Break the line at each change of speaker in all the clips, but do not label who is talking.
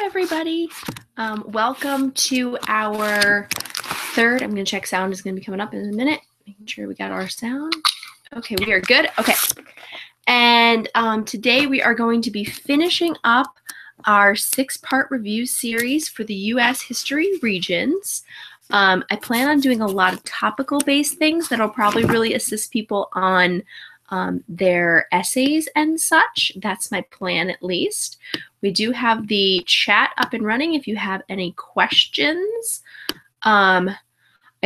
everybody. Welcome to our third. I'm going to check sound is going to be coming up in a minute. Making sure we got our sound. Okay, we are good. Okay. And today we are going to be finishing up our 6-part review series for the U.S. History Regents. I plan on doing a lot of topical-based things that'll probably really assist people on their essays and such. That's my plan, at least. We do have the chat up and running if you have any questions. I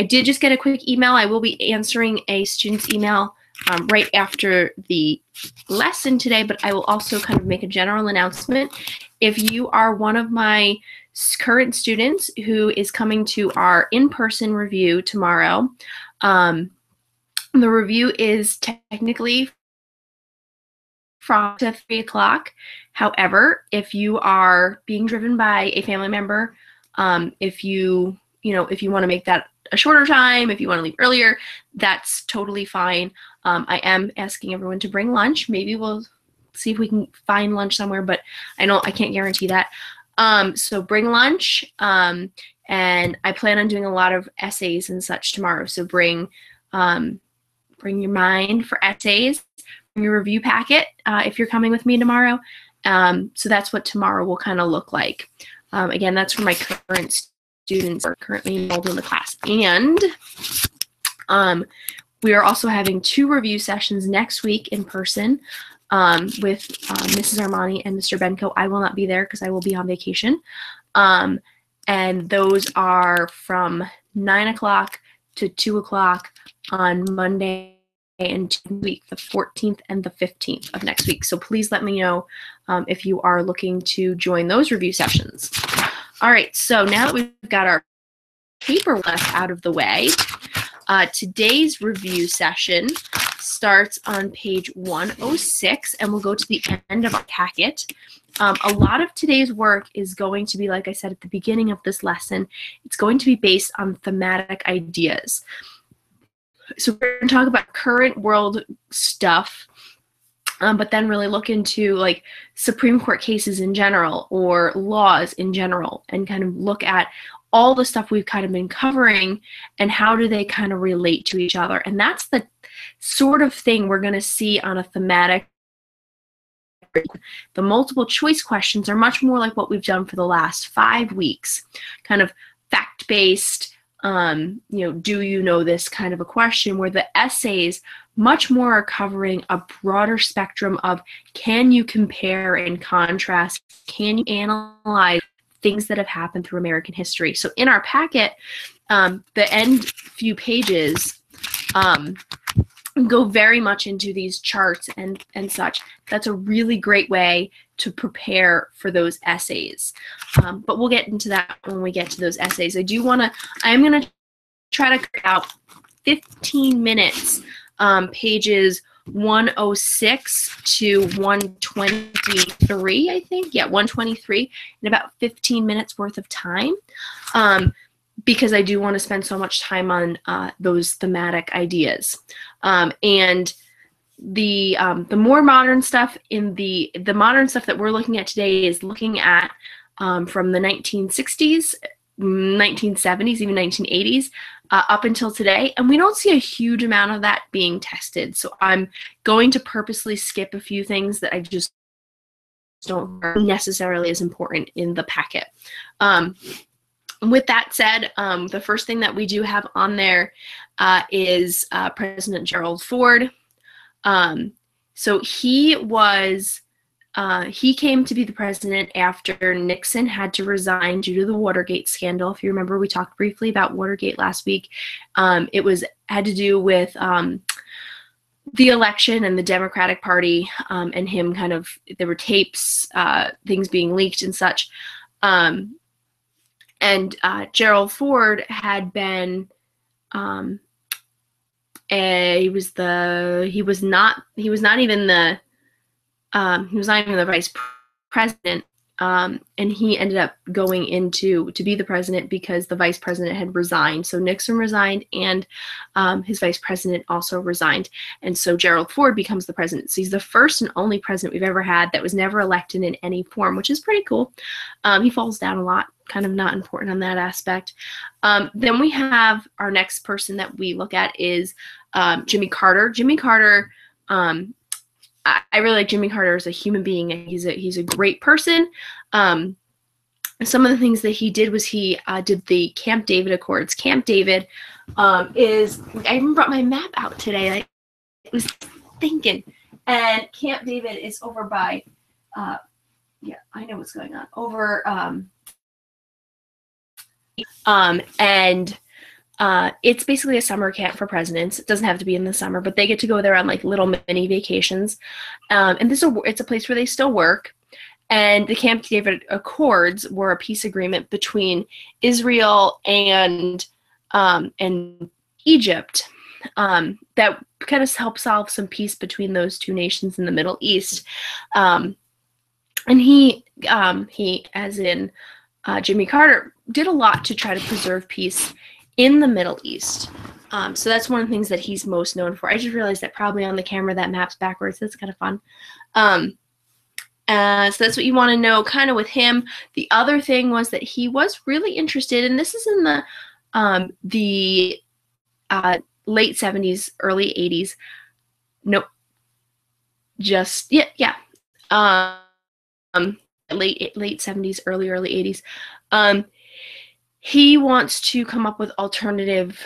did just get a quick email. I will be answering a student's email right after the lesson today, but I will also kind of make a general announcement. If you are one of my current students who is coming to our in-person review tomorrow, the review is technically from 3 o'clock. However, if you are being driven by a family member, if you want to make that a shorter time, if you want to leave earlier, that's totally fine. I am asking everyone to bring lunch. Maybe we'll see if we can find lunch somewhere, but I can't guarantee that. So bring lunch, and I plan on doing a lot of essays and such tomorrow. So bring your mind for essays, bring your review packet if you're coming with me tomorrow. So that's what tomorrow will kind of look like. Again, that's for my current students who are currently enrolled in the class. And we are also having 2 review sessions next week in person with Mrs. Armani and Mr. Benko. I will not be there because I will be on vacation. And those are from 9 o'clock to 2 o'clock on Monday and 2 week, the 14th and the 15th of next week. So please let me know if you are looking to join those review sessions. All right, so now that we've got our paper left out of the way, today's review session starts on page 106 and we'll go to the end of our packet. A lot of today's work is going to be, like I said at the beginning of this lesson, it's going to be based on thematic ideas. So we're going to talk about current world stuff, but then really look into like Supreme Court cases in general or laws in general and kind of look at all the stuff we've kind of been covering and how do they kind of relate to each other. And that's the sort of thing we're going to see on a thematic. The multiple choice questions are much more like what we've done for the last 5 weeks, kind of fact-based, do you know this kind of a question, where the essays much more are covering a broader spectrum of can you compare and contrast, can you analyze things that have happened through American history. So in our packet, the end few pages go very much into these charts and such. That's a really great way to prepare for those essays. But we'll get into that when we get to those essays. I'm going to try to cut out 15 minutes, pages 106 to 123, I think. Yeah, 123, in about 15 minutes worth of time. Because I do want to spend so much time on those thematic ideas. And the more modern stuff the modern stuff that we're looking at today is looking at from the 1960s, 1970s, even 1980s, up until today. And we don't see a huge amount of that being tested. So I'm going to purposely skip a few things that I just don't necessarily as important in the packet. With that said, the first thing that we do have on there is President Gerald Ford. So he came to be the president after Nixon had to resign due to the Watergate scandal. If you remember, we talked briefly about Watergate last week. It had to do with the election and the Democratic Party and him there were tapes, things being leaked and such. And Gerald Ford had been, he was not even the vice president And he ended up going into to be the president because the vice president had resigned. So Nixon resigned, and his vice president also resigned. And so Gerald Ford becomes the president. So he's the first and only president we've ever had that was never elected in any form, which is pretty cool. He falls down a lot, kind of not important on that aspect. Then we have our next person that we look at is Jimmy Carter. Jimmy Carter, I really like Jimmy Carter as a human being. He's a great person. Some of the things that he did was he did the Camp David Accords. Camp David is, I even brought my map out today. I was thinking, and Camp David is over by, yeah, I know what's going on, over, it's basically a summer camp for presidents. It doesn't have to be in the summer, but they get to go there on like little mini vacations. And it's a place where they still work. And the Camp David Accords were a peace agreement between Israel and Egypt that kind of helped solve some peace between those two nations in the Middle East. And he, as in Jimmy Carter, did a lot to try to preserve peace in the Middle East. So that's one of the things that he's most known for. I just realized that probably on the camera that map's backwards. That's kind of fun. So that's what you want to know kind of with him. The other thing was that he was really interested, and this is in the late 70s, early 80s. Nope. Just, yeah. Late 70s, early 80s. He wants to come up with alternative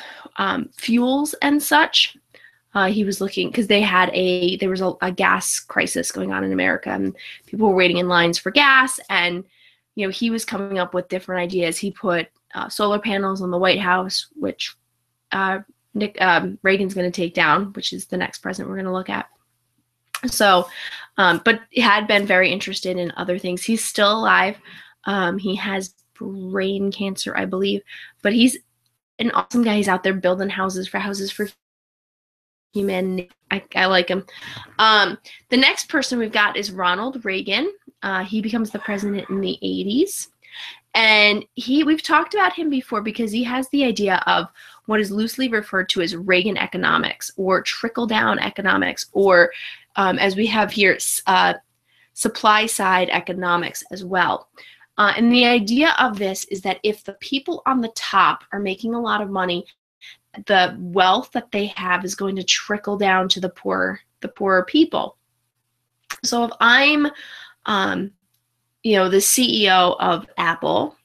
fuels and such. He was looking, because there was a gas crisis going on in America, and people were waiting in lines for gas, and he was coming up with different ideas. He put solar panels on the White House, which Reagan's going to take down, which is the next president we're going to look at. So, but he had been very interested in other things. He's still alive. He has brain cancer, I believe, but he's an awesome guy. He's out there building houses for humanity. I like him. The next person we've got is Ronald Reagan. He becomes the president in the 80s. And we've talked about him before because he has the idea of what is loosely referred to as Reagan economics or trickle-down economics, or as we have here, supply-side economics as well. And the idea of this is that if the people on the top are making a lot of money, the wealth that they have is going to trickle down to the poorer people. So if I'm, the CEO of Apple,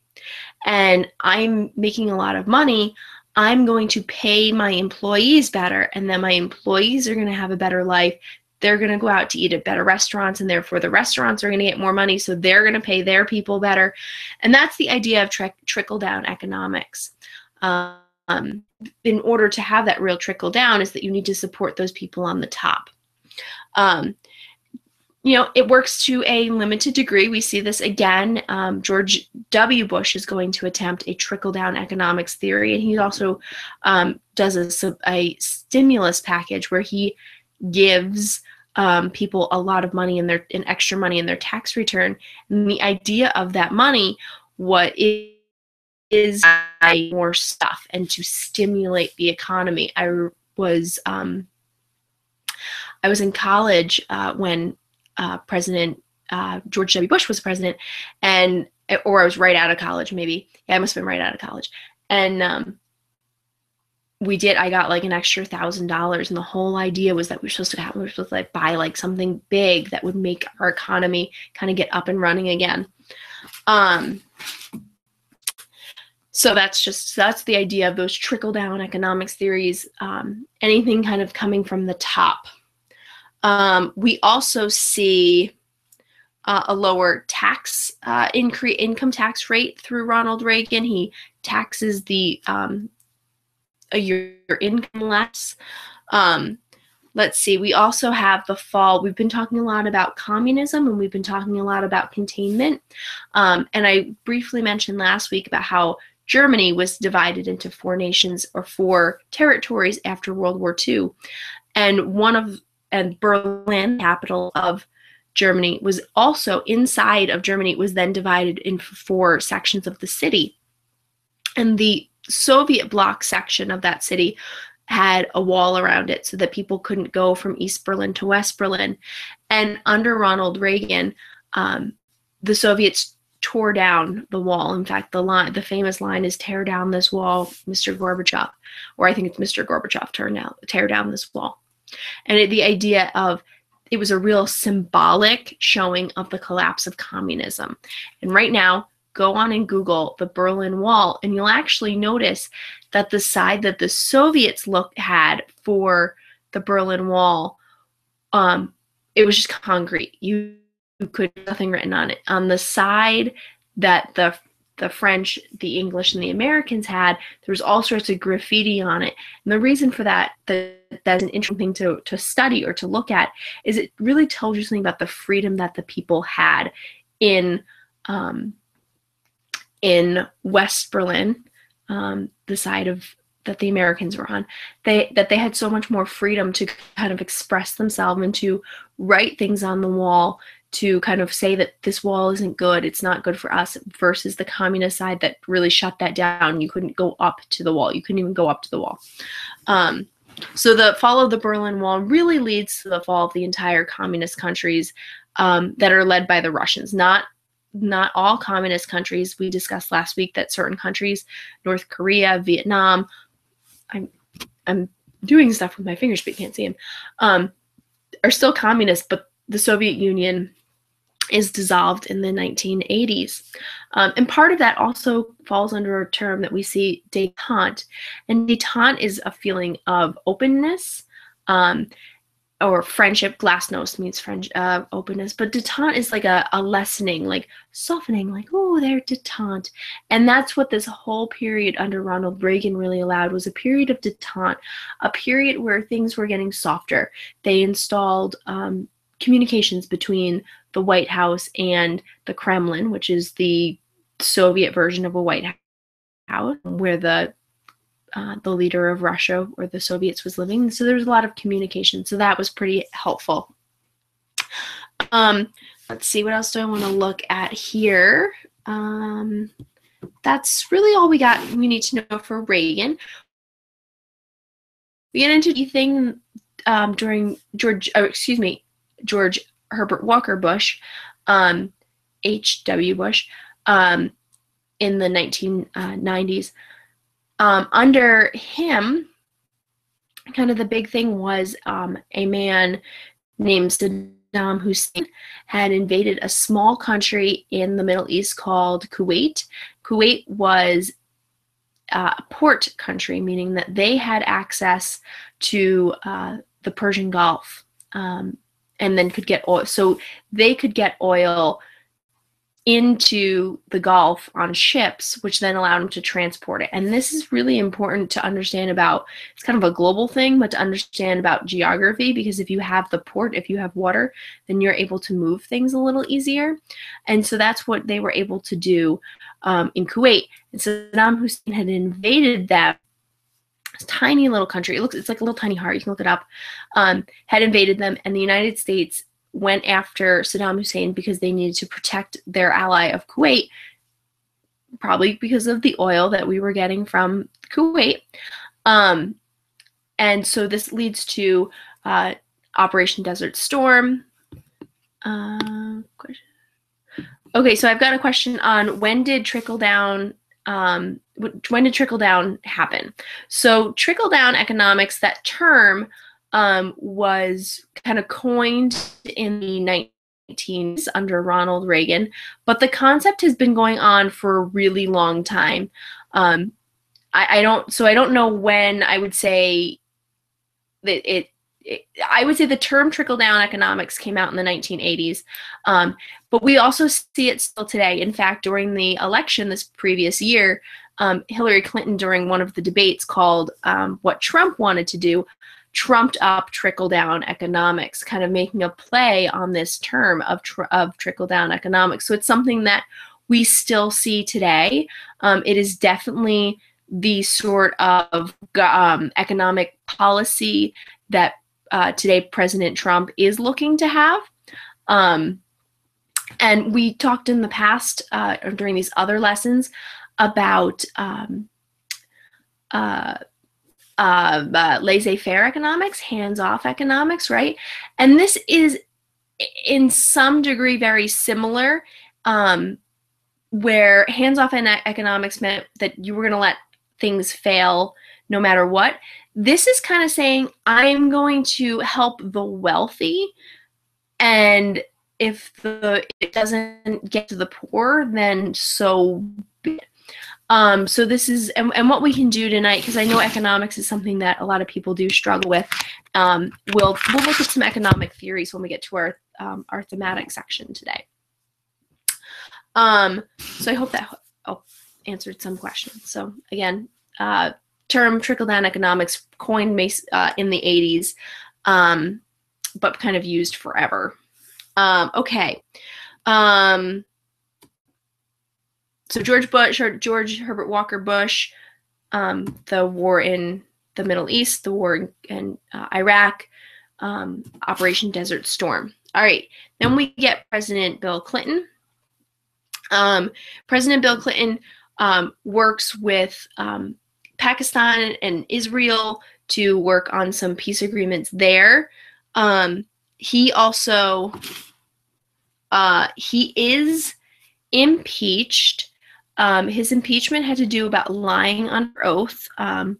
and I'm making a lot of money, I'm going to pay my employees better, and then my employees are going to have a better life. They're going to go out to eat at better restaurants, and therefore the restaurants are going to get more money, so they're going to pay their people better. And that's the idea of trickle-down economics. In order to have that real trickle-down is that you need to support those people on the top. It works to a limited degree. We see this again. George W. Bush is going to attempt a trickle-down economics theory, and he also does a stimulus package where he gives people a lot of money in extra money in their tax return. And the idea of that money, what is more stuff and to stimulate the economy. I was in college when President George W. Bush was president, or I was right out of college, maybe. Yeah, I must have been right out of college. And I got like an extra $1,000, and the whole idea was that we were supposed to buy like something big that would make our economy kind of get up and running again. So that's the idea of those trickle-down economics theories, anything kind of coming from the top. We also see a lower income tax rate through Ronald Reagan. He taxes your income less. Let's see, we also have the fall. We've been talking a lot about communism, and we've been talking a lot about containment. And I briefly mentioned last week about how Germany was divided into 4 nations or 4 territories after World War II. And Berlin, capital of Germany was also inside of Germany. It was then divided into 4 sections of the city. And the Soviet bloc section of that city had a wall around it so that people couldn't go from East Berlin to West Berlin. And under Ronald Reagan, the Soviets tore down the wall. In fact, the famous line is "Tear down this wall, Mr. Gorbachev," or I think it's "Mr. Gorbachev, tear down this wall." And the idea of it was a real symbolic showing of the collapse of communism. And right now, go on and Google the Berlin Wall, and you'll actually notice that the side that the Soviets had for the Berlin Wall, it was just concrete. You could nothing written on it. On the side that the French, the English, and the Americans had, there was all sorts of graffiti on it. And the reason for that's an interesting thing to study or to look at is it really tells you something about the freedom that the people had in West Berlin, the side that the Americans were on, that they had so much more freedom to kind of express themselves and to write things on the wall, to kind of say that this wall isn't good, it's not good for us, versus the communist side that really shut that down. You couldn't go up to the wall. You couldn't even go up to the wall. So the fall of the Berlin Wall really leads to the fall of the entire communist countries that are led by the Russians. Not all communist countries. We discussed last week that certain countries, North Korea, Vietnam, I'm doing stuff with my fingers, but you can't see them, are still communist, but the Soviet Union is dissolved in the 1980s. And part of that also falls under a term that we see, détente. And détente is a feeling of openness, or friendship. Glasnost means openness, but détente is like a lessening, like softening, like, oh, they're détente. And that's what this whole period under Ronald Reagan really allowed, was a period of détente, a period where things were getting softer. They installed communications between the White House and the Kremlin, which is the Soviet version of a White House, where the leader of Russia or the Soviets was living. So there was a lot of communication. So that was pretty helpful. Let's see, what else do I want to look at here? That's really all we need to know for Reagan. We get into the thing during George Herbert Walker Bush, H.W. Bush, in the 1990s. Under him, kind of the big thing was a man named Saddam Hussein had invaded a small country in the Middle East called Kuwait. Kuwait was a port country, meaning that they had access to the Persian Gulf, and then could get oil. So they could get oil into the Gulf on ships, which then allowed them to transport it. And this is really important to understand about. It's kind of a global thing, but to understand about geography, because if you have the port, if you have water, then you're able to move things a little easier. And so that's what they were able to do in Kuwait. And Saddam Hussein had invaded that tiny little country. It's like a little tiny heart. You can look it up. Had invaded them, and the United States went after Saddam Hussein because they needed to protect their ally of Kuwait, probably because of the oil that we were getting from Kuwait. And so this leads to Operation Desert Storm. Okay, so I've got a question on when did trickle-down happen? So trickle-down economics, that term was kind of coined in the 19s under Ronald Reagan, but the concept has been going on for a really long time. I don't know when I would say that I would say the term trickle-down economics came out in the 1980s, but we also see it still today. In fact, during the election this previous year, Hillary Clinton, during one of the debates called What Trump Wanted to Do, trumped up trickle-down economics, kind of making a play on this term of trickle-down economics. So it's something that we still see today. It is definitely the sort of economic policy that today President Trump is looking to have. And we talked in the past, or during these other lessons, about laissez-faire economics, hands-off economics, right? And this is in some degree very similar, where hands-off economics meant that you were going to let things fail no matter what. This is kind of saying, I'm going to help the wealthy, and if it doesn't get to the poor, then so be it. So this is, and what we can do tonight, because I know economics is something that a lot of people do struggle with. We'll look at some economic theories when we get to our thematic section today. So I hope that answered some questions. So again, term trickle-down economics coined in the 80s, but kind of used forever. Okay. So George Herbert Walker Bush, the war in the Middle East, the war in Iraq, Operation Desert Storm. All right, then we get President Bill Clinton. President Bill Clinton works with Pakistan and Israel to work on some peace agreements there. He also, he is impeached. His impeachment had to do about lying under oath. And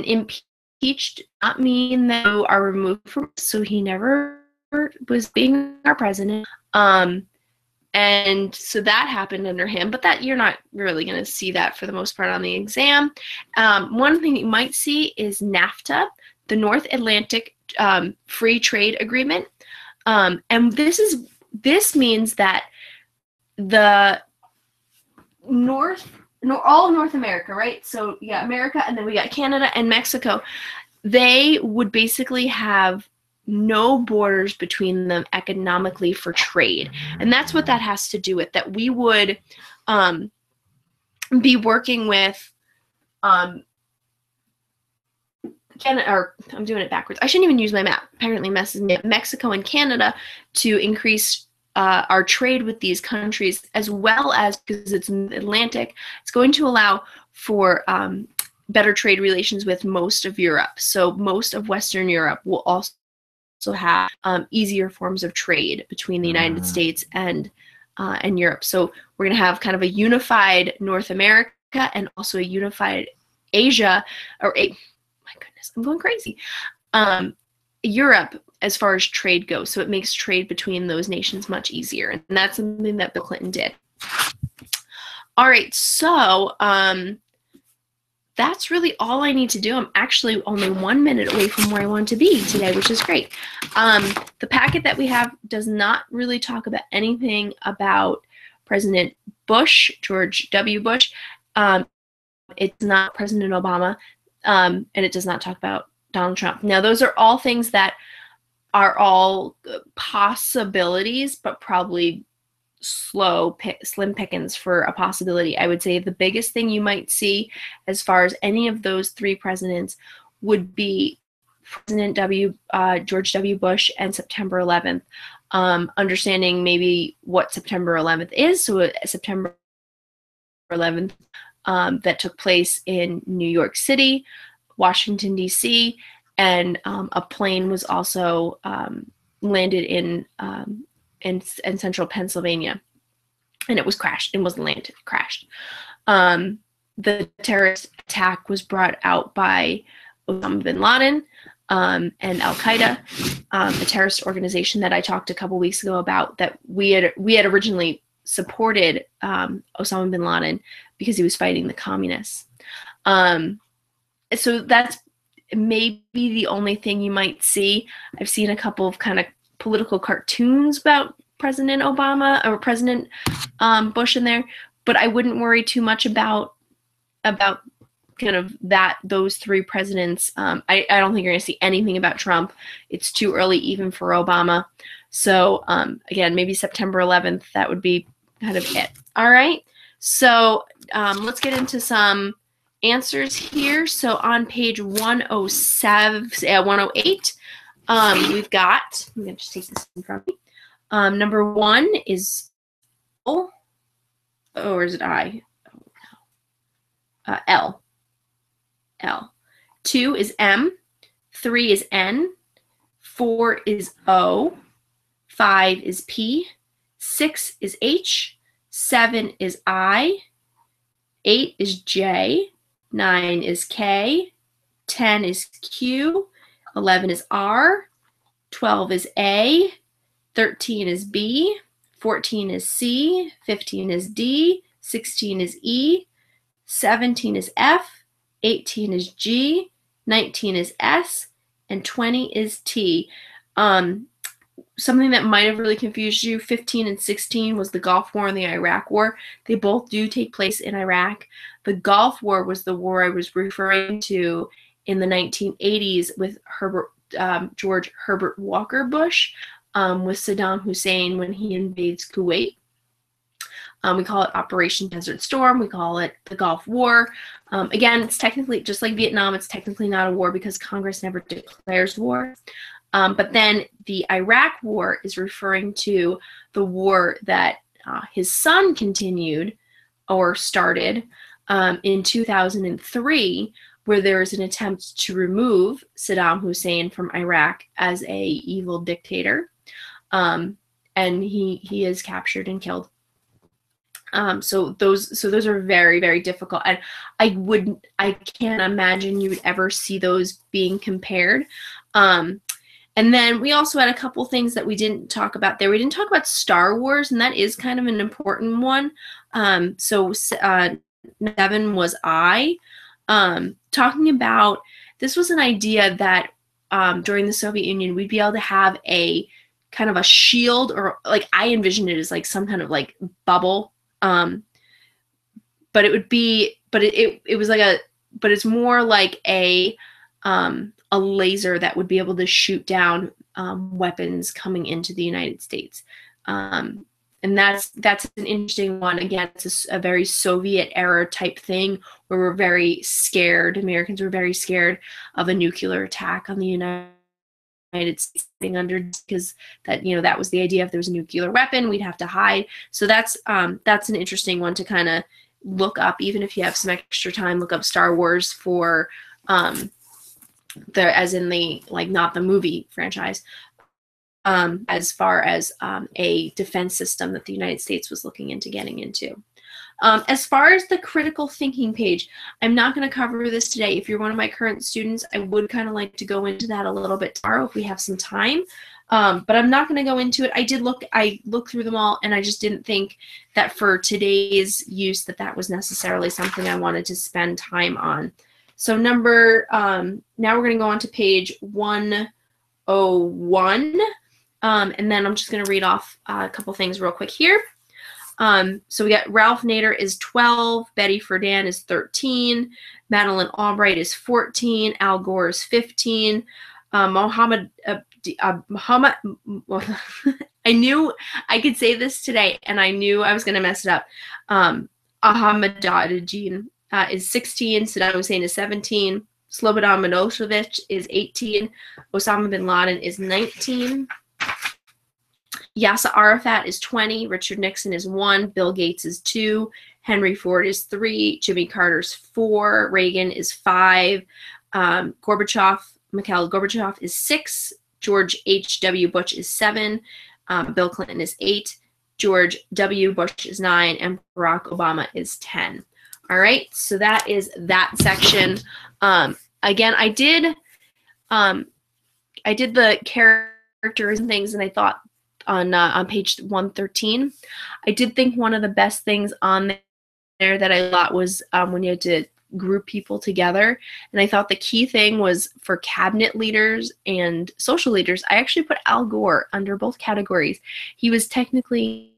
impeached not mean that you are removed from, so he never was being our president. And so that happened under him, but that you're not really going to see that for the most part on the exam. One thing you might see is NAFTA, the North Atlantic Free Trade Agreement. And this means that the all of North America, right? So you got America, and then we got Canada and Mexico. They would basically have no borders between them economically for trade. And that's what that has to do with, that we would be working with Canada, or I'm doing it backwards. I shouldn't even use my map. Apparently messes me up. Mexico and Canada to increase our trade with these countries, as well as, because it's Atlantic, it's going to allow for better trade relations with most of Europe. So most of Western Europe will also have easier forms of trade between the United States and Europe. So we're going to have kind of a unified North America and also a unified Asia, or my goodness, I'm going crazy. Europe, as far as trade goes. So it makes trade between those nations much easier. And that's something that Bill Clinton did. All right, so that's really all I need to do. I'm actually only 1 minute away from where I want to be today, which is great. The packet that we have does not really talk about anything about President Bush, George W. Bush. It's not President Obama, and it does not talk about Donald Trump. Now, those are all things that are all possibilities, but probably slim pickings for a possibility. I would say the biggest thing you might see as far as any of those three presidents would be President George W. Bush and September 11th. Understanding maybe what September 11th is. So September 11th that took place in New York City, Washington, D.C., and a plane was also landed in central Pennsylvania, and it was crashed. It wasn't landed, it crashed. The terrorist attack was brought out by Osama bin Laden and Al-Qaeda, a terrorist organization that I talked a couple weeks ago about, that we had originally supported Osama bin Laden because he was fighting the communists. So that's maybe the only thing you might see. I've seen a couple of kind of political cartoons about President Obama or President Bush in there, but I wouldn't worry too much about kind of those three presidents. I don't think you're going to see anything about Trump. It's too early even for Obama. So again, maybe September 11th, that would be kind of it. All right. So let's get into some answers here. So on page 108, we've got, I'm going to just take this in front of me. Number 1 is L, or is it I? L. L. 2 is M. 3 is N. 4 is O. 5 is P. 6 is H. 7 is I. 8 is J. 9 is K. 10 is Q. 11 is R. 12 is A. 13 is B. 14 is C. 15 is D. 16 is E. 17 is F. 18 is G. 19 is S. And 20 is T. Something that might have really confused you, 15 and 16 was the Gulf War and the Iraq War. They both do take place in Iraq. The Gulf War was the war I was referring to in the 1980s with George Herbert Walker Bush, with Saddam Hussein when he invades Kuwait. We call it Operation Desert Storm. We call it the Gulf War. Again, it's technically, just like Vietnam, it's technically not a war because Congress never declares war. But then the Iraq War is referring to the war that his son continued or started in 2003, where there was an attempt to remove Saddam Hussein from Iraq as a evil dictator. And he is captured and killed. So those are very, very difficult. And I can't imagine you would ever see those being compared. And then we also had a couple things that we didn't talk about there. We didn't talk about Star Wars, and that is kind of an important one. So 7 was I. Talking about, this was an idea that during the Soviet Union, we'd be able to have a kind of a shield, or like I envisioned it as like some kind of like bubble. But it would be, but it was like a, but it's more like a laser that would be able to shoot down weapons coming into the United States. And that's an interesting one. Again, it's a very Soviet era type thing where we're very scared. Americans were very scared of a nuclear attack on the United States, because that, that was the idea. If there was a nuclear weapon, we'd have to hide. So that's an interesting one to kind of look up. Even if you have some extra time, look up Star Wars for as in the, like, not the movie franchise, as far as a defense system that the United States was looking into getting into. As far as the critical thinking page, I'm not going to cover this today. If you're one of my current students, I would kind of like to go into that a little bit tomorrow if we have some time. But I'm not going to go into it. I looked through them all, and I just didn't think that for today's use that was necessarily something I wanted to spend time on. So now we're going to go on to page 101. And then I'm just going to read off a couple things real quick here. So we got Ralph Nader is 12, Betty Friedan is 13, Madeleine Albright is 14, Al Gore is 15, Muhammad, I knew I could say this today, and I knew I was going to mess it up. Ahmadinejad is 16, Saddam Hussein is 17, Slobodan Milosevic is 18, Osama bin Laden is 19. Yasser Arafat is 20, Richard Nixon is 1, Bill Gates is 2, Henry Ford is 3, Jimmy Carter's 4, Reagan is 5, Mikhail Gorbachev is 6, George H.W. Bush is 7, Bill Clinton is 8, George W. Bush is 9, and Barack Obama is 10. All right, so that is that section. Again, I did the characters and things, and I thought on page 113, I did think one of the best things on there that I thought was when you had to group people together, and I thought the key thing was for cabinet leaders and social leaders. I actually put Al Gore under both categories. He was technically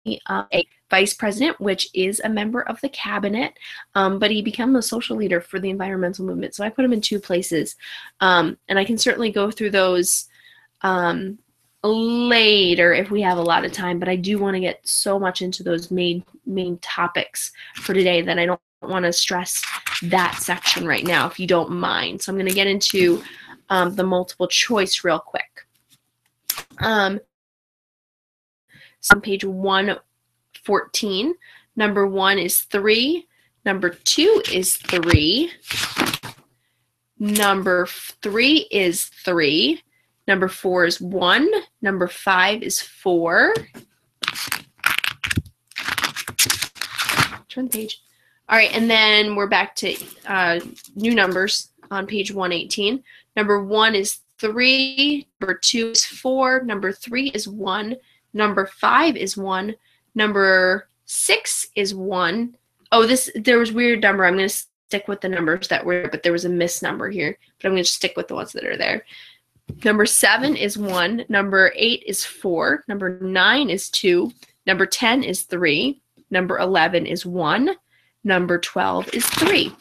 a vice president, which is a member of the cabinet, but he became a social leader for the environmental movement. So I put him in 2 places, and I can certainly go through those later if we have a lot of time, but I do want to get so much into those main topics for today that I don't want to stress that section right now, if you don't mind. So I'm going to get into the multiple choice real quick. So on page 114, number 1 is 3, number 2 is 3, number 3 is 3, number 4 is 1, number 5 is 4. Turn the page. All right, and then we're back to new numbers on page 118. Number 1 is 3, number 2 is 4, number 3 is 1, number 5 is 1, number 6 is 1. Oh, there was a weird number. I'm going to stick with the numbers that were, but there was a missed number here, but I'm going to stick with the ones that are there. Number 7 is 1, number 8 is 4, number 9 is 2, number 10 is 3, number 11 is 1, number 12 is 3.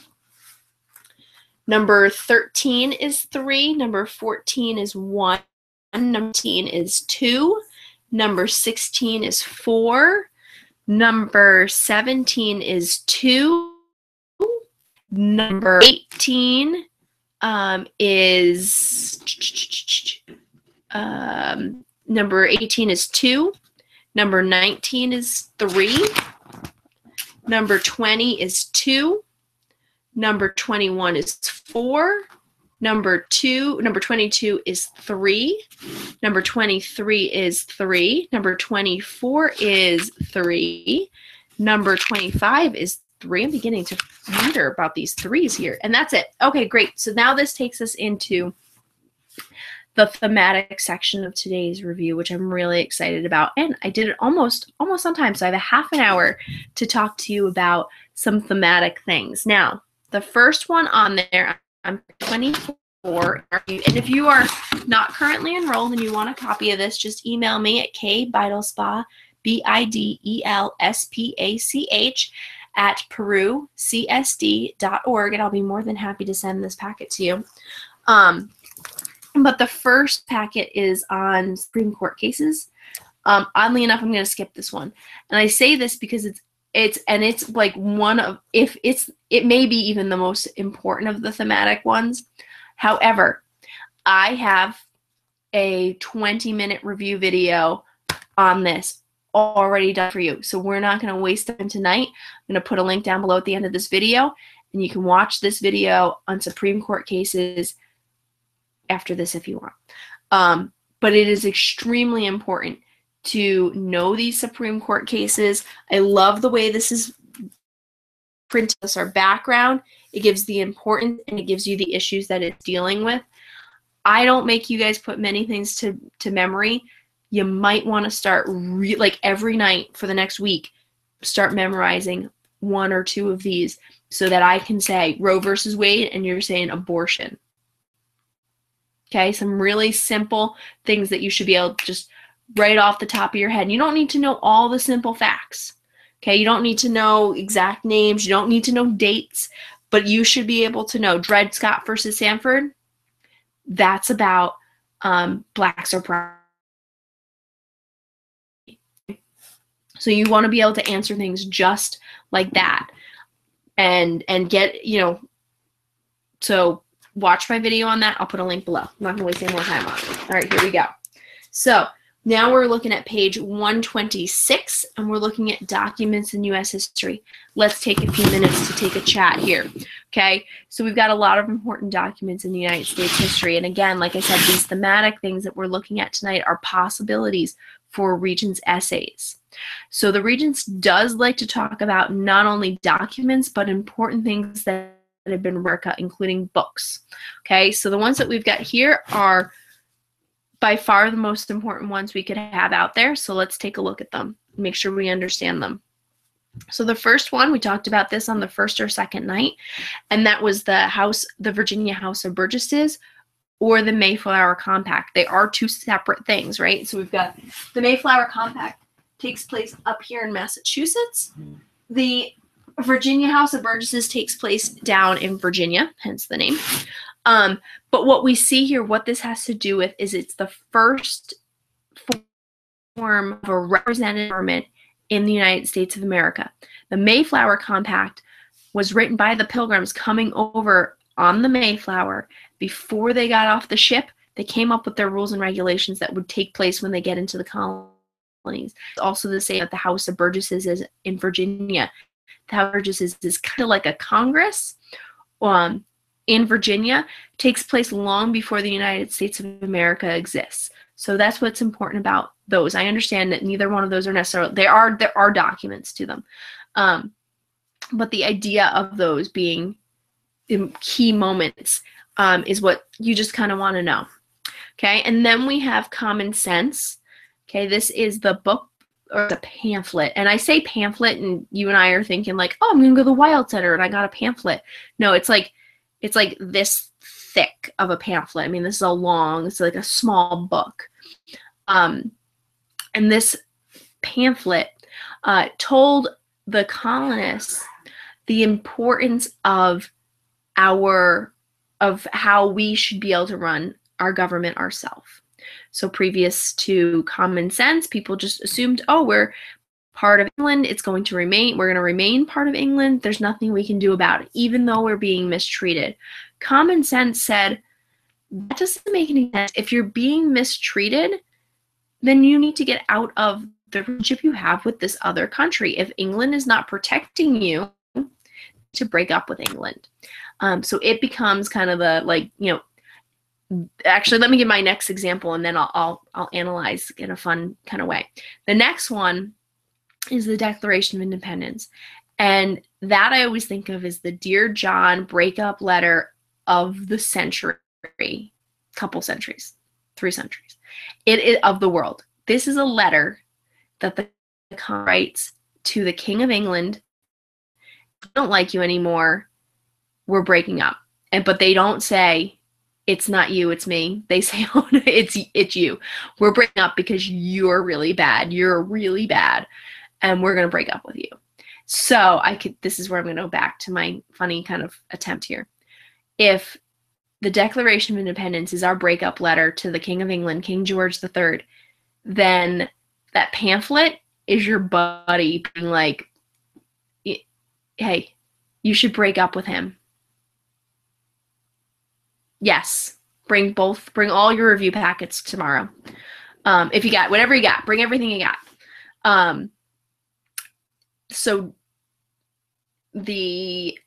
Number 13 is 3, number 14 is 1, number 15 is 2, number 16 is 4, number 17 is 2, number 18 number 18 is 2, number 19 is 3, number 20 is 2, number 21 is 4, number 22 is 3, number 23 is 3, number 24 is 3, number 25 is 3. I'm beginning to wonder about these 3s here. And that's it. Okay, great. So now this takes us into the thematic section of today's review, which I'm really excited about. And I did it almost on time. So I have a half an hour to talk to you about some thematic things. Now, the first one on there, I'm 24. And if you are not currently enrolled and you want a copy of this, just email me at kbidelspa, BIDELSPACH, at perucsd.org, and I'll be more than happy to send this packet to you. But the first packet is on Supreme Court cases. Oddly enough, I'm going to skip this one, and I say this because it's like one of, it may be even the most important of the thematic ones. However, I have a 20-minute review video on this already done for you. So we're not going to waste time tonight. I'm going to put a link down below at the end of this video, and you can watch this video on Supreme Court cases after this if you want. But it is extremely important to know these Supreme Court cases. I love the way this is printed as our background. It gives the importance and it gives you the issues that it's dealing with. I don't make you guys put many things to memory. You might want to start like every night for the next week, start memorizing 1 or 2 of these so that I can say Roe versus Wade and you're saying abortion. Okay, some really simple things that you should be able to just right off the top of your head. You don't need to know all the simple facts. Okay, you don't need to know exact names. You don't need to know dates, but you should be able to know Dred Scott versus Sanford. That's about blacks or brown. So you want to be able to answer things just like that and get, so watch my video on that. I'll put a link below. I'm not going to waste any more time on it. All right, here we go. So now we're looking at page 126, and we're looking at documents in U.S. history. Let's take a few minutes to take a chat here. Okay, so we've got a lot of important documents in the United States history. And again, like I said, these thematic things that we're looking at tonight are possibilities for Regents essays. So the Regents does like to talk about not only documents, but important things that have been cut, including books. Okay, so the ones that we've got here are by far the most important ones we could have out there. So let's take a look at them, make sure we understand them. So the first one, we talked about this on the first or second night, and that was the Virginia House of Burgesses, or the Mayflower Compact. They are 2 separate things, right? So we've got the Mayflower Compact takes place up here in Massachusetts. The Virginia House of Burgesses takes place down in Virginia, hence the name. But what we see here, what this has to do with, is it's the first form of a representative government in the United States of America. The Mayflower Compact was written by the Pilgrims coming over on the Mayflower. Before they got off the ship, they came up with their rules and regulations that would take place when they get into the colony. It's also the same that the House of Burgesses is in Virginia. The House of Burgesses is kind of like a Congress in Virginia, takes place long before the United States of America exists. So that's what's important about those. I understand that neither one of those are necessarily, there are documents to them. But the idea of those being key moments is what you just kind of want to know. Okay, and then we have Common Sense. Okay, this is the book or the pamphlet. And I say pamphlet, and you and I are thinking like, oh, I'm going to go to the Wild Center and I got a pamphlet. No, it's like this thick of a pamphlet. I mean, this is it's like a small book. And this pamphlet told the colonists the importance of how we should be able to run our government ourselves. So previous to Common Sense, people just assumed, oh, we're part of England. We're going to remain part of England. There's nothing we can do about it, even though we're being mistreated. Common Sense said, that doesn't make any sense. If you're being mistreated, then you need to get out of the relationship you have with this other country. If England is not protecting you, to break up with England. So it becomes kind of actually, let me give my next example, and then I'll analyze in a fun kind of way. The next one is the Declaration of Independence. And that I always think of as the Dear John breakup letter of the century, couple centuries, 3 centuries, of the world. This is a letter that the Congress writes to the King of England. I don't like you anymore. We're breaking up. But they don't say, it's not you, it's me. They say, oh, no, it's you. We're breaking up because you're really bad. You're really bad. And we're going to break up with you. So this is where I'm going to go back to my funny kind of attempt here. If the Declaration of Independence is our breakup letter to the King of England, King George III, then that pamphlet is your buddy being like, hey, you should break up with him. Yes, bring all your review packets tomorrow. If you got whatever you got, bring everything you got. So the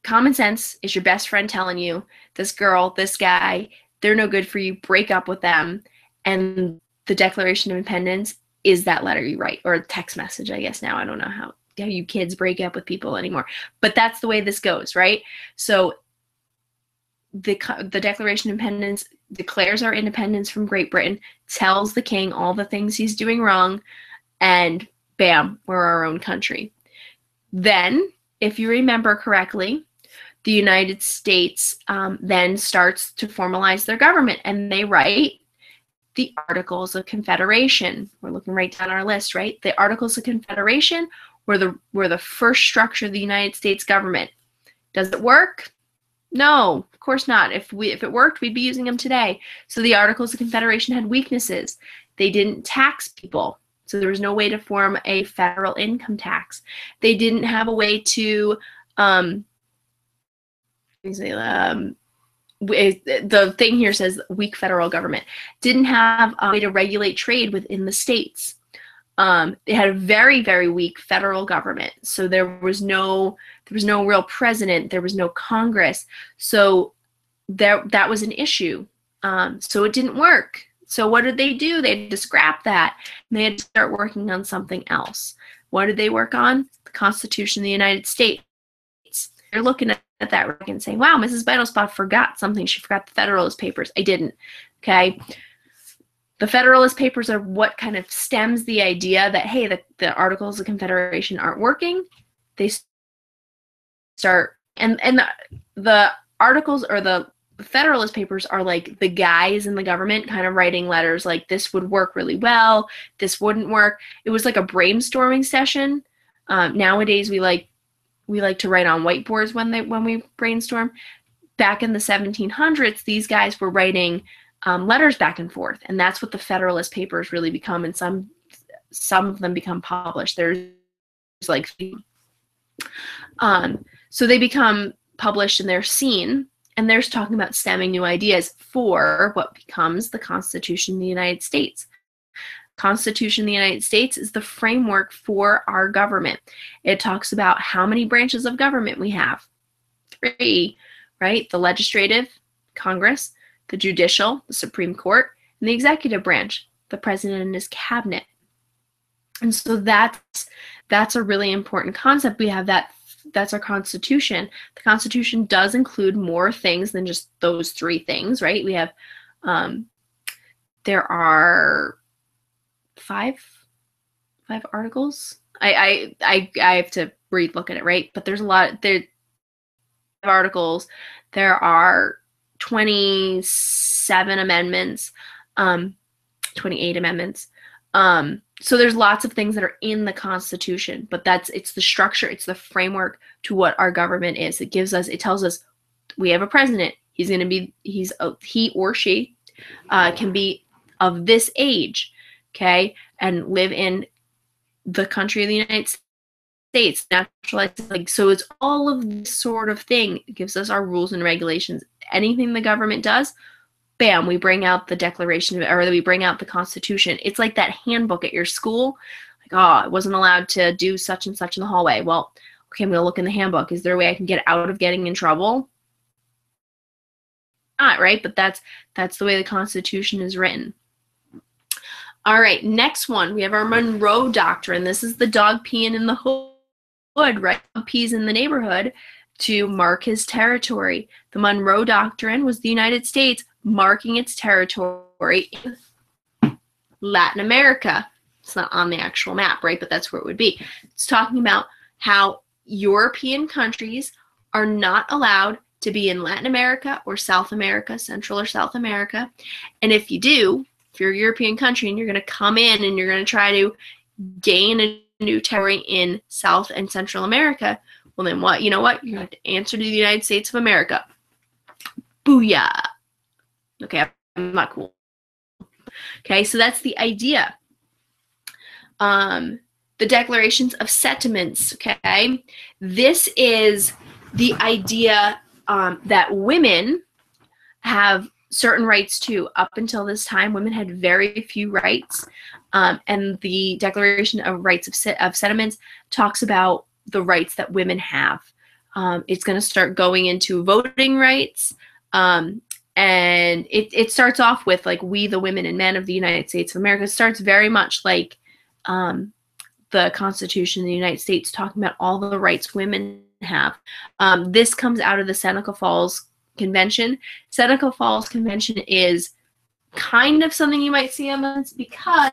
Common Sense is your best friend telling you, this girl, this guy, they're no good for you, break up with them. And the Declaration of Independence is that letter you write, or a text message, I guess now. I don't know how you kids break up with people anymore. But that's the way this goes, right? So the Declaration of Independence declares our independence from Great Britain, tells the king all the things he's doing wrong, and bam, we're our own country. Then, if you remember correctly, the United States then starts to formalize their government, and they write the Articles of Confederation. We're looking right down our list, right? The Articles of Confederation were the first structure of the United States government. Does it work? No, of course not. If it worked, we'd be using them today. So the Articles of Confederation had weaknesses. They didn't tax people. So there was no way to form a federal income tax. They didn't have a way to the thing here says weak federal government. Didn't have a way to regulate trade within the states. They had a very, very weak federal government. So there was no real president. There was no Congress. So that was an issue. So it didn't work. So what did they do? They had to scrap that. And they had to start working on something else. What did they work on? The Constitution of the United States. They're looking at that and saying, wow, Mrs. Vitalspot forgot something. She forgot the Federalist Papers. I didn't. Okay. The Federalist Papers are what kind of stems the idea that, hey, the Articles of Confederation aren't working. They start, and the Articles or the Federalist Papers are like the guys in the government kind of writing letters like, this would work really well, this wouldn't work. It was like a brainstorming session. Nowadays we like to write on whiteboards when we brainstorm. Back in the 1700s, these guys were writing letters back and forth, and that's what the Federalist Papers really become, and some of them become published. There's like so they become published and they're seen, and they're talking about stemming new ideas for what becomes the Constitution of the United States. Constitution of the United States is the framework for our government. It talks about how many branches of government we have. 3, right? The legislative, Congress, the judicial, the Supreme Court, and the executive branch, the president and his cabinet. And so that's a really important concept. We have that's our Constitution. The Constitution does include more things than just those 3 things, right? We have, there are 5 articles. I have to look at it, right? But there's a lot. There are articles. There are 27 amendments, 28 amendments. So there's lots of things that are in the Constitution, but it's the structure, it's the framework to what our government is. It tells us we have a president. He or she can be of this age, okay, and live in the country of the United States, naturalized. So it's all of this sort of thing. It gives us our rules and regulations. Anything the government does, bam, we bring out the Declaration, or we bring out the Constitution. It's like that handbook at your school. Like, oh, I wasn't allowed to do such and such in the hallway. Well, okay, I'm going to look in the handbook. Is there a way I can get out of getting in trouble? Not, right? But that's the way the Constitution is written. All right, next one, we have our Monroe Doctrine. This is the dog peeing in the hood, right? Dog pees in the neighborhood to mark his territory. The Monroe Doctrine was the United States marking its territory in Latin America. It's not on the actual map, right? But that's where it would be. It's talking about how European countries are not allowed to be in Latin America or South America, Central or South America. And if you do, if you're a European country and you're going to come in and you're going to try to gain a new territory in South and Central America, well then what? You know what? You're going to have to answer to the United States of America. Booyah. Okay, I'm not cool. Okay, so that's the idea. The Declarations of Sentiments, okay? This is the idea that women have certain rights too. Up until this time, women had very few rights, and the Declaration of Rights of Sentiments talks about the rights that women have. It's going to start going into voting rights, and it starts off with like we, the women and men of the United States of America. It starts very much like the Constitution of the United States, talking about all the rights women have. This comes out of the Seneca Falls Convention. Seneca Falls Convention is kind of something you might see on this because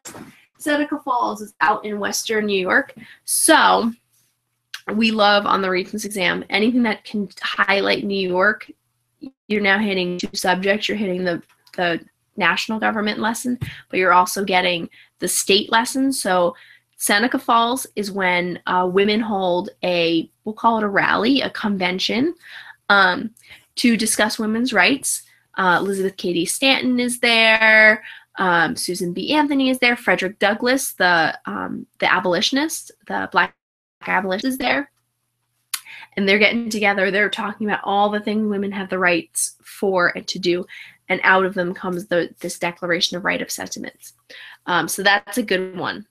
Seneca Falls is out in Western New York. So we love on the Regents exam anything that can highlight New York. You're now hitting 2 subjects. You're hitting the national government lesson, but you're also getting the state lesson. So Seneca Falls is when women hold we'll call it a rally, a convention, to discuss women's rights. Elizabeth Cady Stanton is there. Susan B. Anthony is there. Frederick Douglass, the abolitionist, the black abolitionist, is there. And they're getting together. They're talking about all the things women have the rights for and to do. And out of them comes this Declaration of Right of Sentiments. So that's a good one.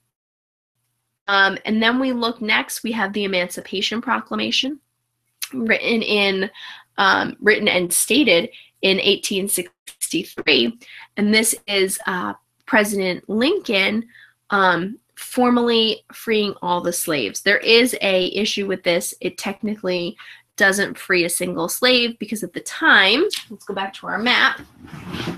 And then we look next, we have the Emancipation Proclamation, written and stated in 1863. And this is President Lincoln formally freeing all the slaves. There is a issue with this. It technically doesn't free a single slave because at the time, let's go back to our map.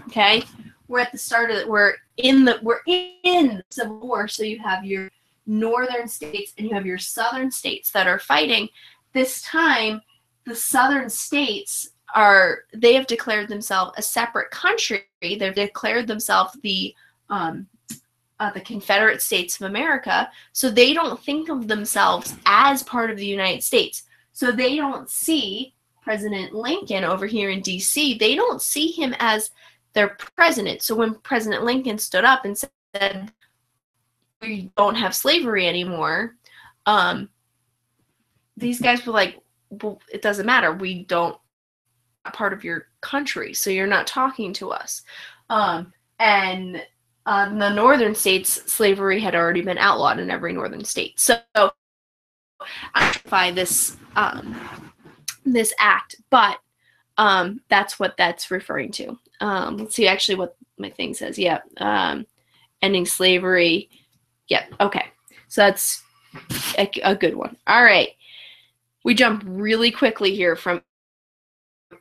Okay, we're at the start of it. We're in the Civil War. So you have your northern states and you have your southern states that are fighting. This time, the southern states they have declared themselves a separate country. They've declared themselves the Confederate States of America. So they don't think of themselves as part of the United States. So they don't see President Lincoln over here in DC. They don't see him as their president. So when President Lincoln stood up and said, we don't have slavery anymore, these guys were like, well, it doesn't matter. We don't part of your country, so you're not talking to us. And in the northern states, slavery had already been outlawed in every northern state. So I find this this act, but that's what that's referring to. Let's see actually what my thing says. Yeah, ending slavery. Yep. Yeah, okay. So that's a good one. All right. We jump really quickly here from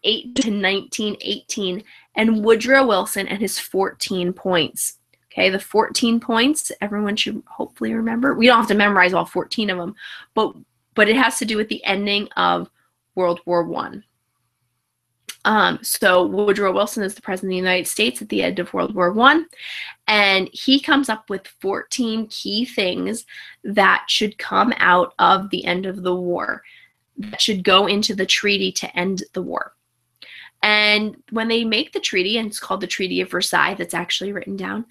8 to 1918 and Woodrow Wilson and his 14 points. Okay, the 14 points, everyone should hopefully remember. We don't have to memorize all 14 of them, but it has to do with the ending of World War I. So Woodrow Wilson is the president of the United States at the end of World War I, and he comes up with 14 key things that should come out of the end of the war, that should go into the treaty to end the war. And when they make the treaty, and it's called the Treaty of Versailles, that's actually written down,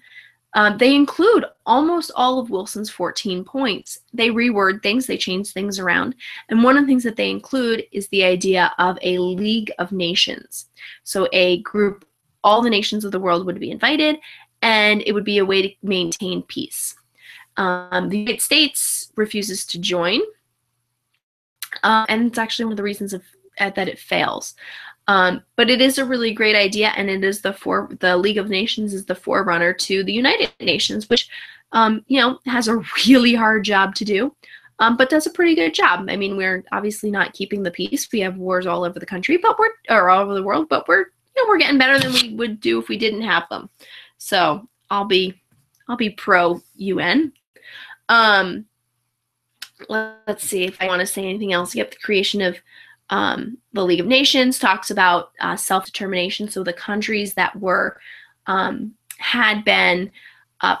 they include almost all of Wilson's 14 points. They reword things, they change things around. And one of the things that they include is the idea of a League of Nations. So a group, all the nations of the world would be invited, and it would be a way to maintain peace. The United States refuses to join, and it's actually one of the reasons that it fails. But it is a really great idea, and it is the League of Nations is the forerunner to the United Nations, which has a really hard job to do, but does a pretty good job. I mean, we're obviously not keeping the peace. We have wars all over the country, or all over the world, but we're getting better than we would do if we didn't have them. So I'll be pro UN. Let's see if I want to say anything else. Yep, the creation of the League of Nations talks about self-determination. So the countries that were had been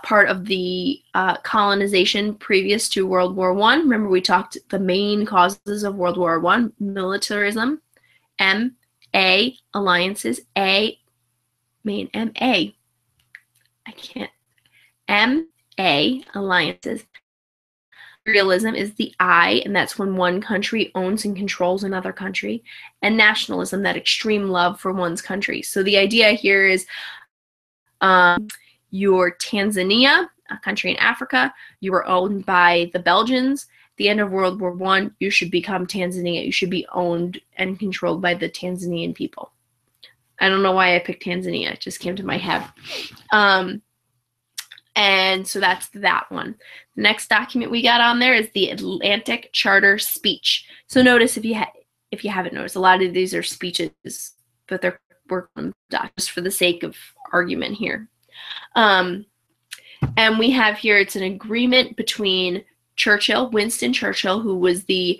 part of the colonization previous to World War I. Remember, we talked the main causes of World War I: militarism, M-A, alliances, M-A, alliances. Imperialism is the I, and that's when one country owns and controls another country. And nationalism, that extreme love for one's country. So the idea here is you're Tanzania, a country in Africa. You were owned by the Belgians. At the end of World War I, you should become Tanzania. You should be owned and controlled by the Tanzanian people. I don't know why I picked Tanzania. It just came to my head. And so that's that one. The next document we got on there is the Atlantic Charter Speech. So notice, if you haven't noticed, a lot of these are speeches, but they're working just for the sake of argument here. And we have here, it's an agreement between Winston Churchill, who was the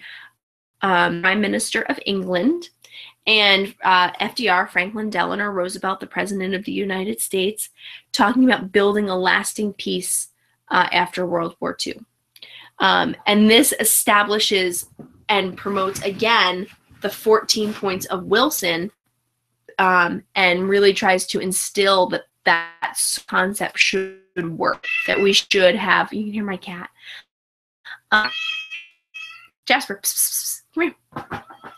Prime Minister of England, and FDR, Franklin Delano Roosevelt, the President of the United States, talking about building a lasting peace after World War II. And this establishes and promotes, again, the 14 points of Wilson, and really tries to instill that concept should work, that we should have. You can hear my cat. Jasper, pss, pss, pss, come here.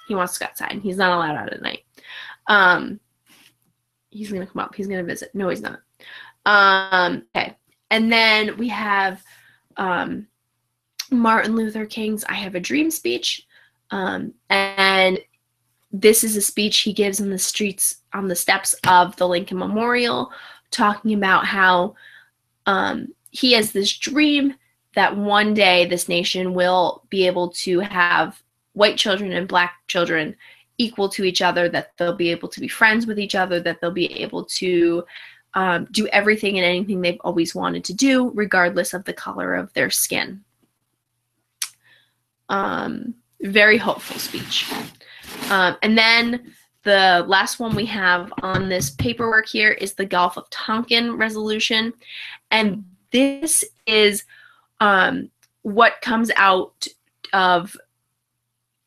He wants to go outside. He's not allowed out at night. He's going to come up. He's going to visit. No, he's not. Okay. And then we have Martin Luther King's I Have a Dream speech. And this is a speech he gives on the steps of the Lincoln Memorial, talking about how he has this dream that one day this nation will be able to have white children and black children equal to each other, that they'll be able to be friends with each other, that they'll be able to do everything and anything they've always wanted to do, regardless of the color of their skin. Very hopeful speech. And then the last one we have on this paperwork here is the Gulf of Tonkin Resolution. And this is what comes out of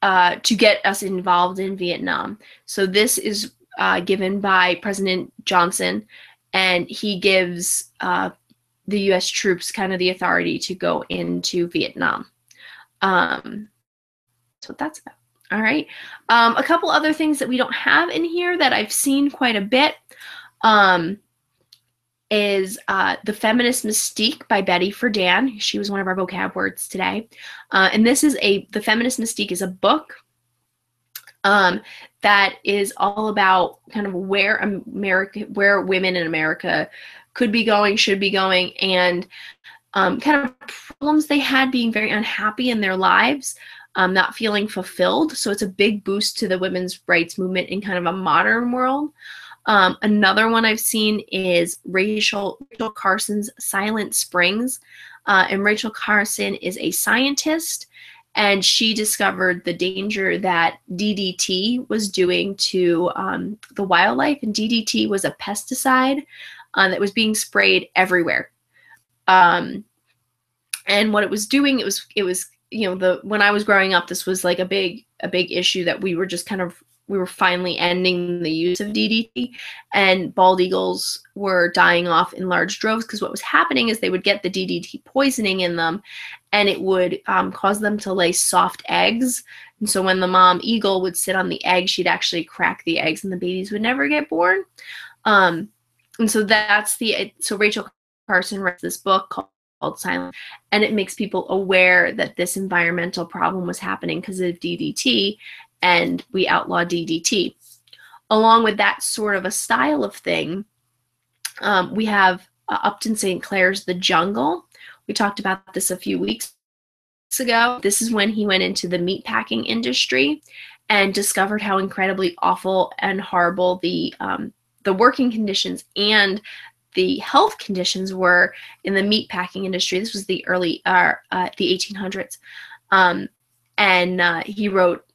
to get us involved in Vietnam. So this is given by President Johnson, and he gives the U.S. troops kind of the authority to go into Vietnam. That's what that's about. All right. A couple other things that we don't have in here that I've seen quite a bit. is The Feminist Mystique by Betty Friedan. She was one of our vocab words today. And this is The Feminist Mystique is a book that is all about kind of where women in America could be going, should be going, and kind of problems they had being very unhappy in their lives, not feeling fulfilled. So it's a big boost to the women's rights movement in kind of a modern world. Another one I've seen is Rachel Carson's Silent Springs. And Rachel Carson is a scientist, and she discovered the danger that DDT was doing to the wildlife. And DDT was a pesticide that was being sprayed everywhere. And what it was doing, it was when I was growing up, this was like a big issue that we were finally ending the use of DDT, and bald eagles were dying off in large droves because what was happening is they would get the DDT poisoning in them, and it would cause them to lay soft eggs. And so when the mom eagle would sit on the egg, she'd actually crack the eggs and the babies would never get born. And so so Rachel Carson writes this book called Silent, and it makes people aware that this environmental problem was happening because of DDT, and we outlaw DDT. Along with that sort of a style of thing, we have Upton St. Clair's The Jungle. We talked about this a few weeks ago. This is when he went into the meatpacking industry and discovered how incredibly awful and horrible the working conditions and the health conditions were in the meatpacking industry. This was the 1800s. And he wrote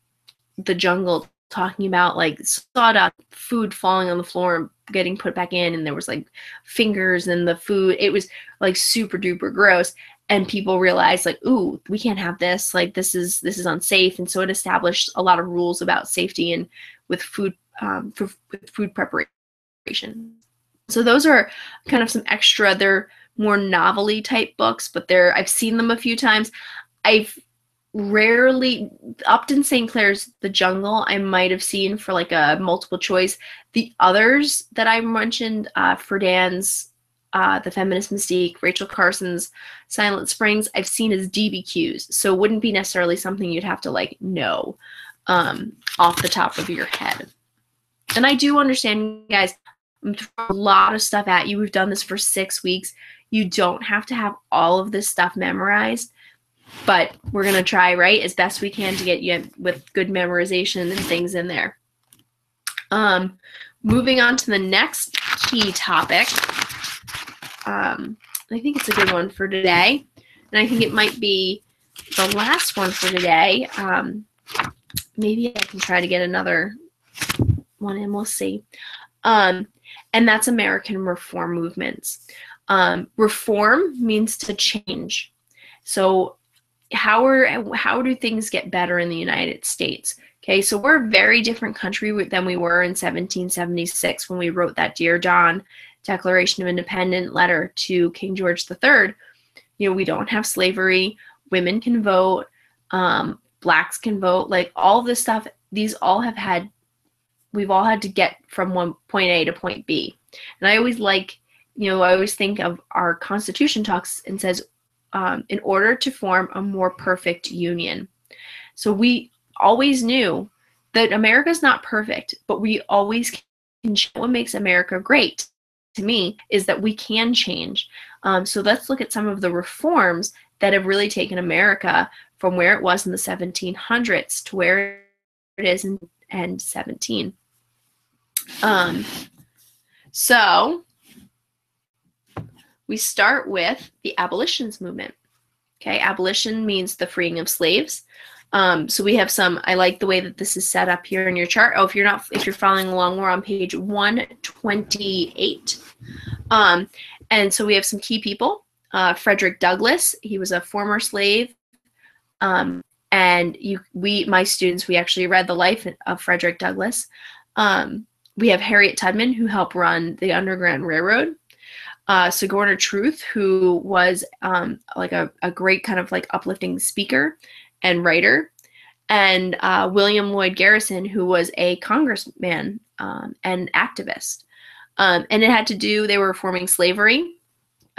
The Jungle, talking about like sawdust, food falling on the floor and getting put back in, and there was like fingers in the food. It was like super duper gross, and people realized like, ooh, we can't have this. Like this is unsafe, and so it established a lot of rules about safety and with food with food preparation. So those are kind of some extra. They're more novelty type books, but I've seen them a few times. I've rarely Upton St. Clair's The Jungle I might have seen for like a multiple choice. The others that I mentioned, Friedan's The Feminist Mystique, Rachel Carson's Silent Springs, I've seen as DBQs, so it wouldn't be necessarily something you'd have to like know off the top of your head. And I do understand, guys, I'm throwing a lot of stuff at you. We've done this for 6 weeks. You don't have to have all of this stuff memorized, but we're going to try, right, as best we can to get you with good memorization and things in there. Moving on to the next key topic. I think it's a good one for today, and I think it might be the last one for today. Maybe I can try to get another one in. We'll see. And that's American reform movements. Reform means to change. So how do things get better in the United States? Okay, so we're a very different country than we were in 1776 when we wrote that Dear John Declaration of Independence letter to King George III. We don't have slavery. Women can vote. Blacks can vote. Like all this stuff, we've all had to get from one point A to point B. And I always I always think of our Constitution talks and says, in order to form a more perfect union. So we always knew that America's not perfect, but we always can change. What makes America great to me is that we can change. So let's look at some of the reforms that have really taken America from where it was in the 1700s to where it is in 17. So we start with the abolitionist movement. Okay, abolition means the freeing of slaves. So we have I like the way that this is set up here in your chart. Oh, if you're following along, we're on page 128. And so we have some key people. Frederick Douglass, he was a former slave. And my students, we actually read the life of Frederick Douglass. We have Harriet Tubman, who helped run the Underground Railroad. Sojourner Truth, who was like a great kind of like uplifting speaker and writer, and William Lloyd Garrison, who was a congressman and activist. And it had to do, they were reforming slavery.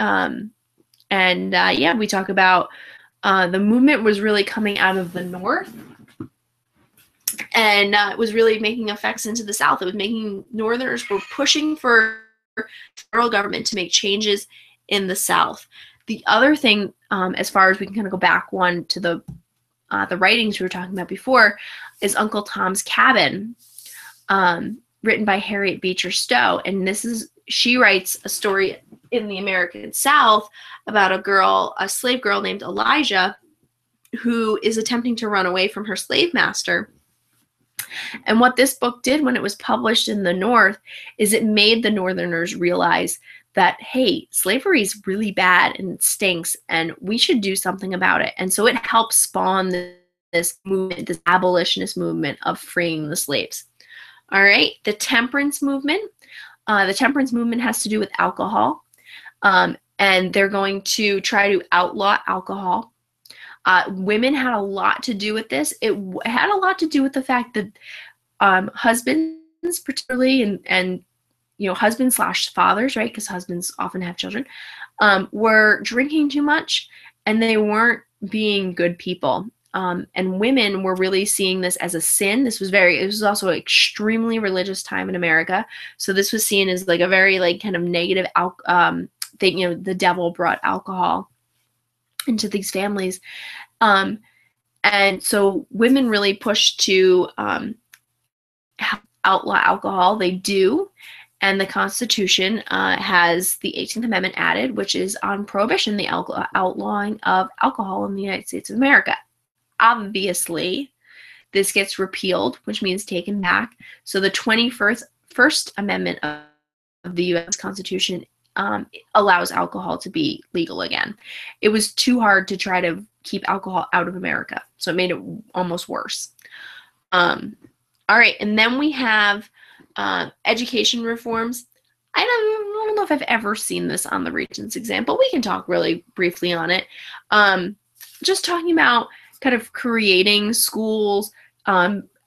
Yeah, we talk about the movement was really coming out of the North, and it was really making effects into the South. It was making Northerners were pushing for federal government to make changes in the South. The other thing, as far as we can kind of go back one to the writings we were talking about before, is Uncle Tom's Cabin, written by Harriet Beecher Stowe. And she writes a story in the American South about a slave girl named Elijah, who is attempting to run away from her slave master. And what this book did when it was published in the North is it made the Northerners realize that, hey, slavery is really bad and it stinks, and we should do something about it. And so it helped spawn this movement, this abolitionist movement of freeing the slaves. All right, the temperance movement. The temperance movement has to do with alcohol, and they're going to try to outlaw alcohol. Women had a lot to do with this. It had a lot to do with the fact that husbands, particularly, and husbands/fathers, right? Because husbands often have children, were drinking too much, and they weren't being good people. And women were really seeing this as a sin. It was also an extremely religious time in America. So this was seen as like a very like kind of negative thing. The devil brought alcohol into these families. And so women really pushed to outlaw alcohol. They do. And the Constitution has the 18th Amendment added, which is on prohibition, the outlawing of alcohol in the United States of America. Obviously, this gets repealed, which means taken back. So the 21st Amendment of the U.S. Constitution allows alcohol to be legal again. It was too hard to try to keep alcohol out of America, so it made it almost worse. All right, and then we have education reforms. I don't know if I've ever seen this on the Regents exam, but we can talk really briefly on it. Just talking about kind of creating schools,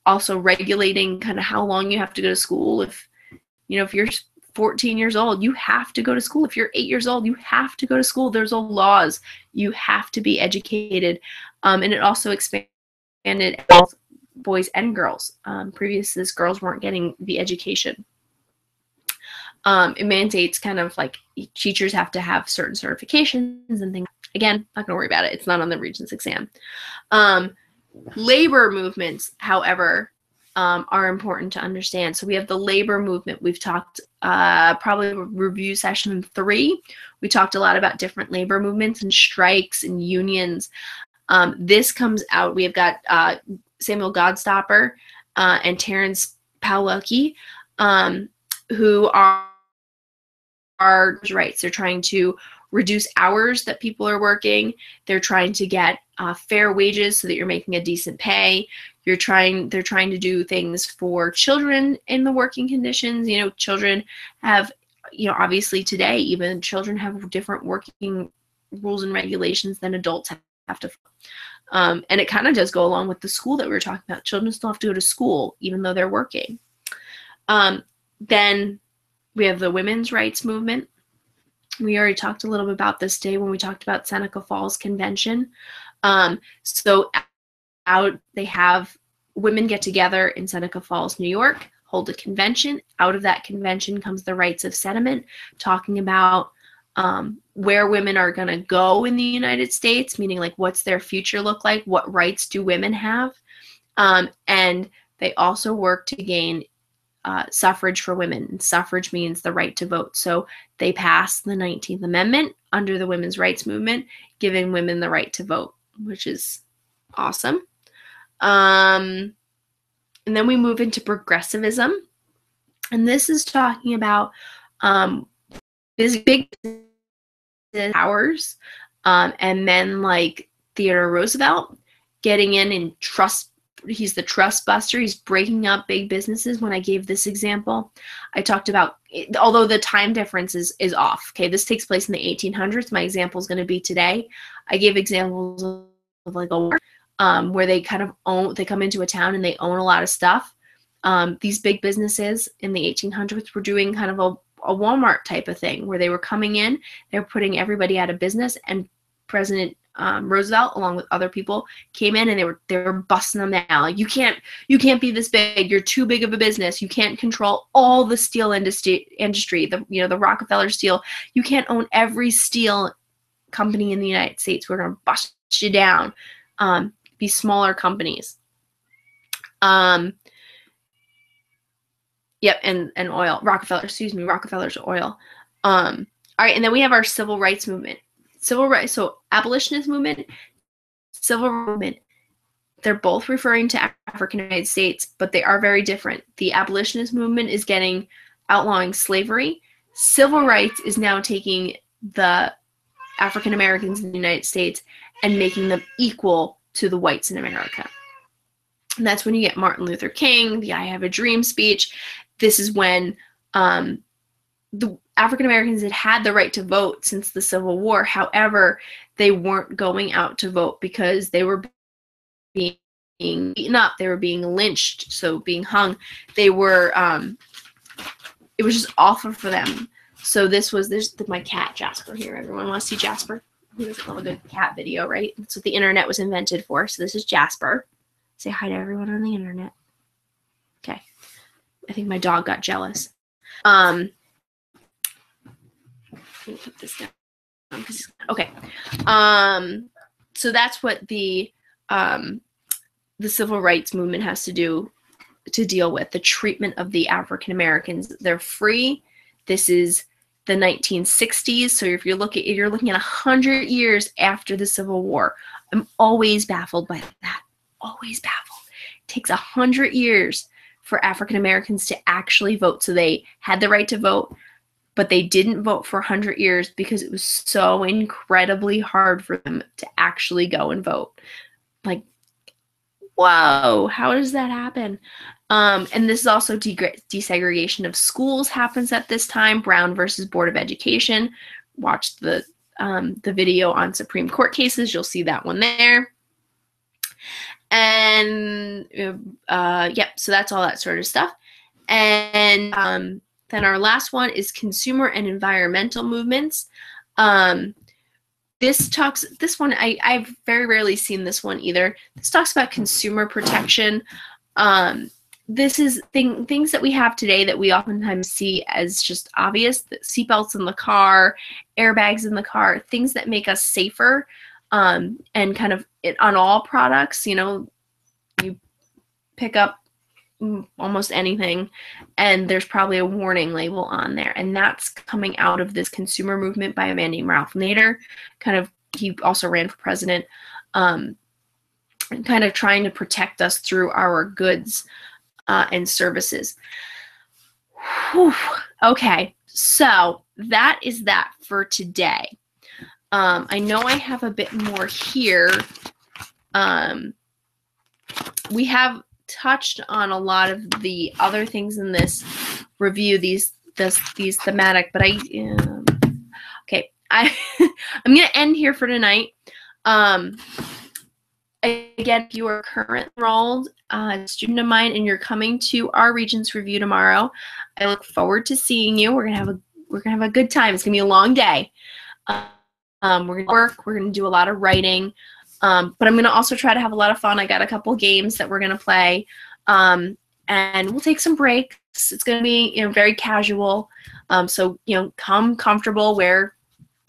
also regulating kind of how long you have to go to school. If you're 14 years old, you have to go to school. If you're 8 years old, you have to go to school. There's laws. You have to be educated. And it also expanded both boys and girls. Previously, girls weren't getting the education. It mandates kind of like teachers have to have certain certifications and things. Again, not going to worry about it. It's not on the Regents exam. Labor movements, however, are important to understand. So we have the labor movement. We've talked probably review session 3. We talked a lot about different labor movements and strikes and unions. This comes out. We have got Samuel Godstopper and Terrence Pawlowski, who are rights. They're trying to reduce hours that people are working. They're trying to get fair wages so that you're making a decent pay. They're trying to do things for children in the working conditions. Children have, obviously today, even children have different working rules and regulations than adults have to. And it kind of does go along with the school that we were talking about. Children still have to go to school, even though they're working. Then we have the women's rights movement. We already talked a little bit about this day when we talked about Seneca Falls Convention. So they have women get together in Seneca Falls, New York, hold a convention. Out of that convention comes the rights of settlement, talking about where women are going to go in the United States, meaning like what's their future look like, what rights do women have. And they also work to gain suffrage for women. And suffrage means the right to vote. So they passed the 19th Amendment under the women's rights movement, giving women the right to vote, which is awesome. And then we move into progressivism. And this is talking about big powers and men like Theodore Roosevelt getting in and trust. He's the trust buster. He's breaking up big businesses. When I gave this example, I talked about, although the time difference is off. Okay, this takes place in the 1800s. My example is going to be today. I gave examples of like a war where they kind of they come into a town and they own a lot of stuff. These big businesses in the 1800s were doing kind of a Walmart type of thing where they were coming in, they were putting everybody out of business, and President Roosevelt, along with other people, came in and they were busting them down. Like, you can't be this big. You're too big of a business. You can't control all the steel industry. The Rockefeller steel. You can't own every steel company in the United States. We're gonna bust you down. Be smaller companies. Yep, and oil. Rockefeller's oil. All right, and then we have our civil rights movement. So abolitionist movement, civil movement, they're both referring to African United States, but they are very different. The abolitionist movement is outlawing slavery. Civil rights is now taking the African Americans in the United States and making them equal to the whites in America. And that's when you get Martin Luther King, the I Have a Dream speech. This is when the African Americans had the right to vote since the Civil War. However, they weren't going out to vote because they were being beaten up. They were being lynched, so being hung. They were, it was just awful for them. So there's my cat Jasper here. Everyone wants to see Jasper? Who doesn't love a good cat video, right? That's what the internet was invented for. So this is Jasper. Say hi to everyone on the internet. Okay. I think my dog got jealous. Let me put this down. Okay. So that's what the civil rights movement has to deal with, the treatment of the African Americans. They're free. This is the 1960s. So if you're looking at 100 years after the Civil War, I'm always baffled by that. Always baffled. It takes 100 years for African Americans to actually vote. So they had the right to vote, but they didn't vote for 100 years because it was so incredibly hard for them to actually go and vote. Like, whoa, how does that happen? And this is also desegregation of schools happens at this time. Brown versus Board of Education. Watch the video on Supreme Court cases. You'll see that one there. And yep, so that's all that sort of stuff. And then our last one is consumer and environmental movements. This one, I've very rarely seen this one either. This talks about consumer protection. This is things that we have today that we oftentimes see as just obvious. Seatbelts in the car, airbags in the car, things that make us safer. And kind of on all products, you pick up almost anything and there's probably a warning label on there, and that's coming out of this consumer movement by a man named Ralph Nader. He also ran for president, and kind of trying to protect us through our goods and services. Whew. Okay, so that is that for today. I know I have a bit more here. We have touched on a lot of the other things in this review, these thematic, but okay, I'm gonna end here for tonight. Again, if you are currently enrolled student of mine and you're coming to our Regents review tomorrow, I look forward to seeing you. We're gonna have a good time. It's gonna be a long day. We're gonna work. We're gonna do a lot of writing, but I'm gonna also try to have a lot of fun. I got a couple games that we're gonna play, and we'll take some breaks. It's gonna be very casual. So come comfortable, wear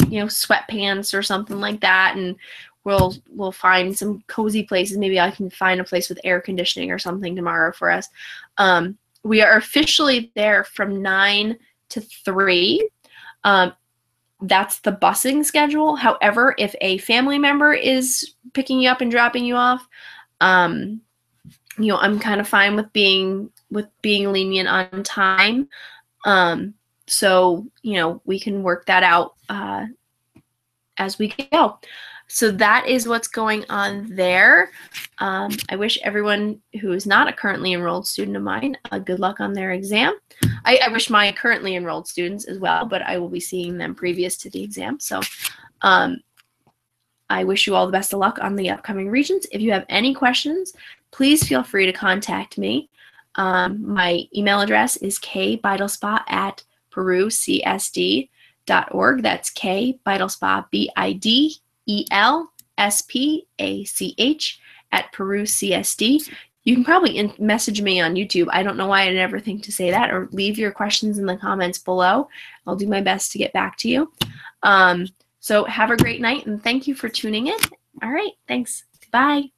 sweatpants or something like that, and we'll find some cozy places. Maybe I can find a place with air conditioning or something tomorrow for us. We are officially there from 9 to 3. That's the busing schedule. However, if a family member is picking you up and dropping you off, I'm kind of fine with being lenient on time. So we can work that out as we go. So that is what's going on there. I wish everyone who is not a currently enrolled student of mine good luck on their exam. I wish my currently enrolled students as well, but I will be seeing them previous to the exam. So I wish you all the best of luck on the upcoming Regents. If you have any questions, please feel free to contact me. My email address is kbidelspa@performance KBidelSpa.org. That's K, Bidel Spa, BIDELSPACH at Peru CSD. You can probably message me on YouTube. I don't know why I never think to say that, or leave your questions in the comments below. I'll do my best to get back to you. So have a great night, and thank you for tuning in. All right, thanks. Bye.